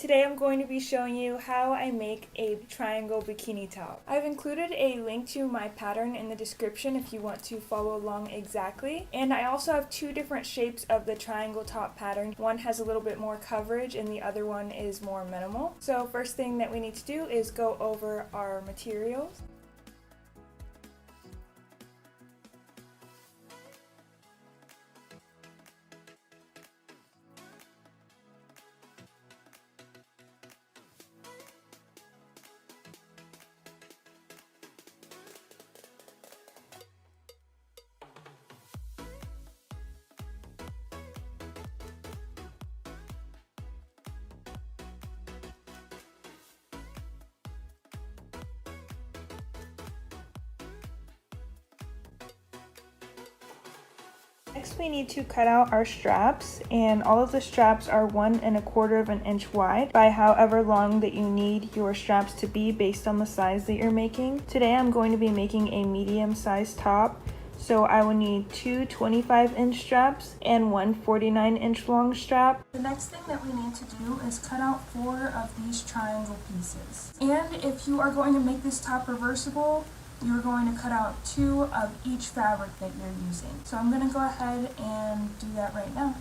today I'm going to be showing you how I make a triangle bikini top. I've included a link to my pattern in the description if you want to follow along exactly. And I also have two different shapes of the triangle top pattern. One has a little bit more coverage and the other one is more minimal. So first thing that we need to do is go over our materials. Next we need to cut out our straps, and all of the straps are 1 1/4 inch wide by however long that you need your straps to be based on the size that you're making. Today I'm going to be making a medium sized top, so I will need two 25-inch straps and one 49-inch long strap. The next thing that we need to do is cut out 4 of these triangle pieces. And if you are going to make this top reversible, you're going to cut out 2 of each fabric that you're using. So I'm going to go ahead and do that right now.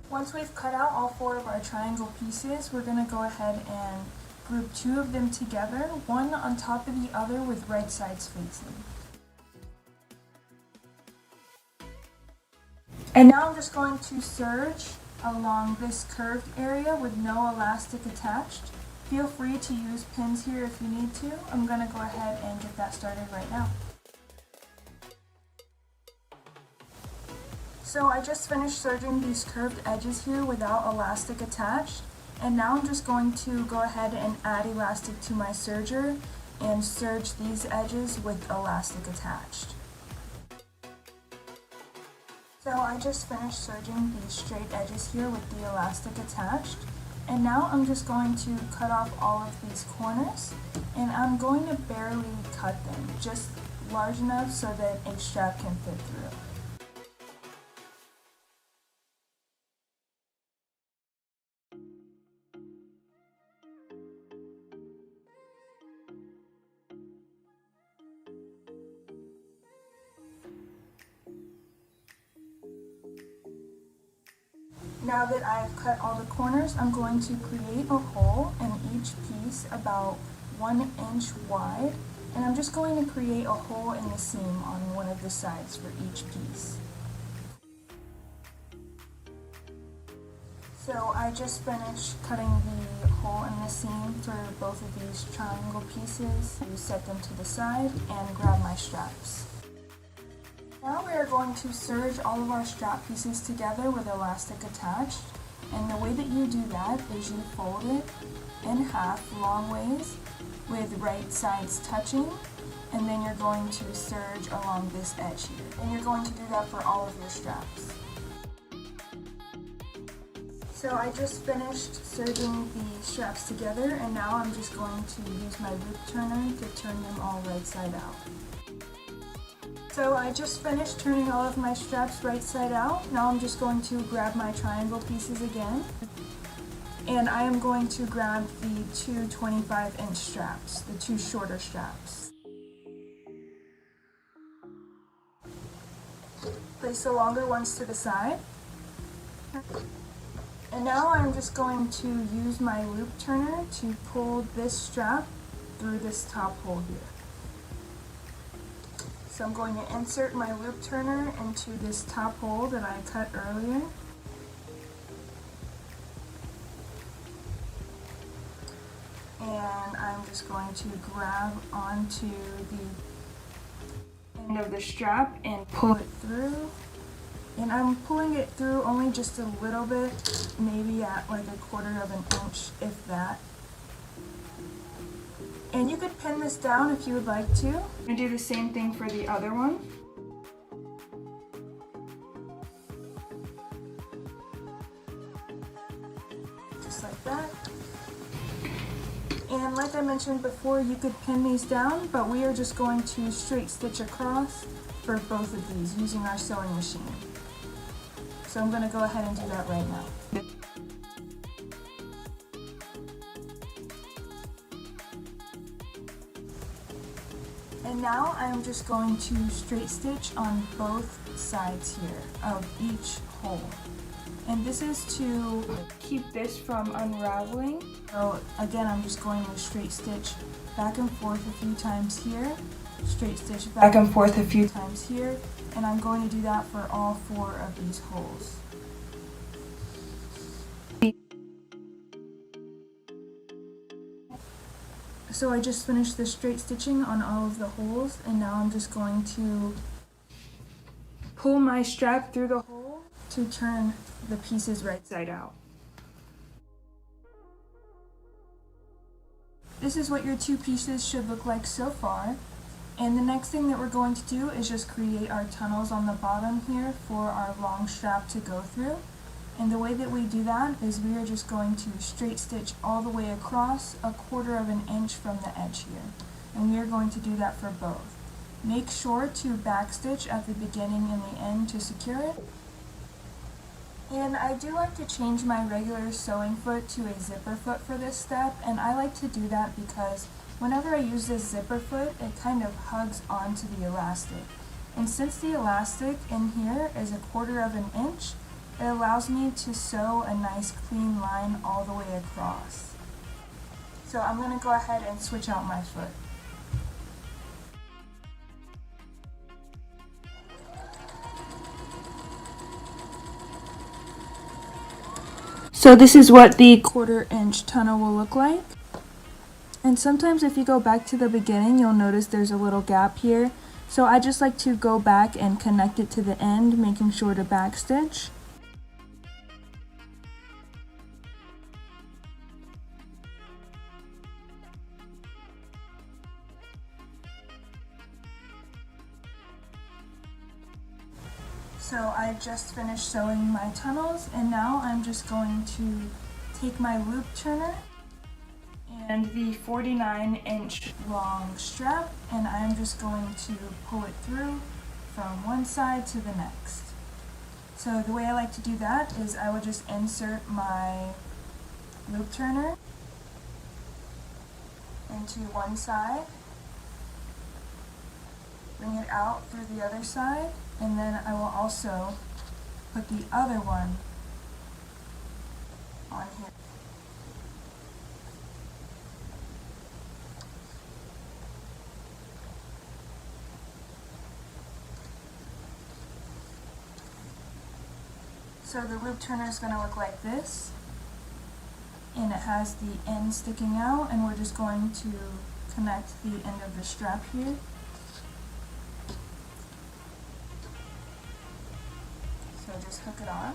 Once we've cut out all 4 of our triangle pieces, we're going to go ahead and group 2 of them together, one on top of the other with right sides facing. And now I'm just going to serge along this curved area with no elastic attached. Feel free to use pins here if you need to. I'm going to go ahead and get that started right now. So I just finished serging these curved edges here without elastic attached. And now I'm just going to go ahead and add elastic to my serger and serge these edges with elastic attached. So I just finished serging these straight edges here with the elastic attached. And now I'm just going to cut off all of these corners, and I'm going to barely cut them, just large enough so that a strap can fit through. Now that I've cut all the corners, I'm going to create a hole in each piece about 1 inch wide, and I'm just going to create a hole in the seam on one of the sides for each piece. So I just finished cutting the hole in the seam for both of these triangle pieces. I set them to the side and grab my straps. Now we are going to serge all of our strap pieces together with elastic attached, and the way that you do that is you fold it in half long ways with right sides touching, and then you're going to serge along this edge here. And you're going to do that for all of your straps. So I just finished serging the straps together, and now I'm just going to use my loop turner to turn them all right side out. So I just finished turning all of my straps right side out. Now I'm just going to grab my triangle pieces again. And I am going to grab the two 25-inch straps, the 2 shorter straps. Place the longer ones to the side. And now I'm just going to use my loop turner to pull this strap through this top hole here. So I'm going to insert my loop turner into this top hole that I cut earlier. And I'm just going to grab onto the end of the strap and pull it through. And I'm pulling it through only just a little bit, maybe at like 1/4 inch, if that. And you could pin this down if you would like to. I'm going to do the same thing for the other one. Just like that. And like I mentioned before, you could pin these down, but we are just going to straight stitch across for both of these using our sewing machine. So I'm going to go ahead and do that right now. And now I'm just going to straight stitch on both sides here of each hole. And this is to keep this from unraveling. So again, I'm just going to straight stitch back and forth a few times here, straight stitch back and forth a few times here, and I'm going to do that for all 4 of these holes. So I just finished the straight stitching on all of the holes, and now I'm just going to pull my strap through the hole to turn the pieces right side out. This is what your 2 pieces should look like so far. And the next thing that we're going to do is just create our tunnels on the bottom here for our long strap to go through. And the way that we do that is we are just going to straight stitch all the way across 1/4 of an inch from the edge here. And we are going to do that for both. Make sure to backstitch at the beginning and the end to secure it. And I do like to change my regular sewing foot to a zipper foot for this step, and I like to do that because whenever I use this zipper foot, it kind of hugs onto the elastic. And since the elastic in here is 1/4 of an inch, it allows me to sew a nice clean line all the way across. So I'm going to go ahead and switch out my foot. So this is what the 1/4 inch tunnel will look like. And sometimes if you go back to the beginning, you'll notice there's a little gap here. So I just like to go back and connect it to the end, making sure to backstitch. So I just finished sewing my tunnels, and now I'm just going to take my loop turner and the 49-inch long strap, and I'm just going to pull it through from one side to the next. So the way I like to do that is I will just insert my loop turner into one side, bring it out through the other side, and then I will also put the other one on here. So the loop turner is going to look like this, and it has the end sticking out, and we're just going to connect the end of the strap here. So just hook it on,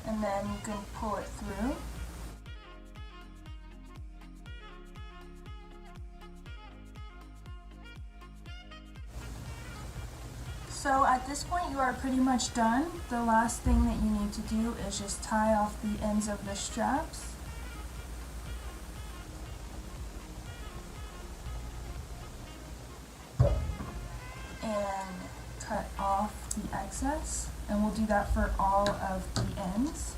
and then you can pull it through. So at this point you are pretty much done. The last thing that you need to do is just tie off the ends of the straps. And cut off the excess, and we'll do that for all of the ends.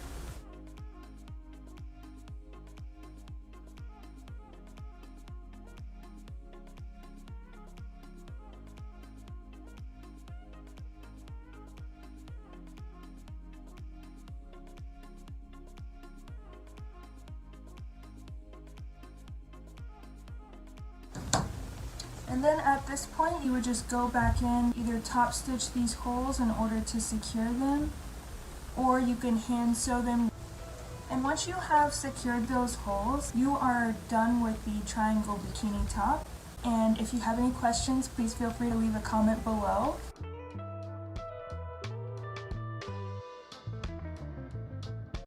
And then at this point you would just go back in, either top stitch these holes in order to secure them, or you can hand sew them. And once you have secured those holes, you are done with the triangle bikini top. And if you have any questions, please feel free to leave a comment below.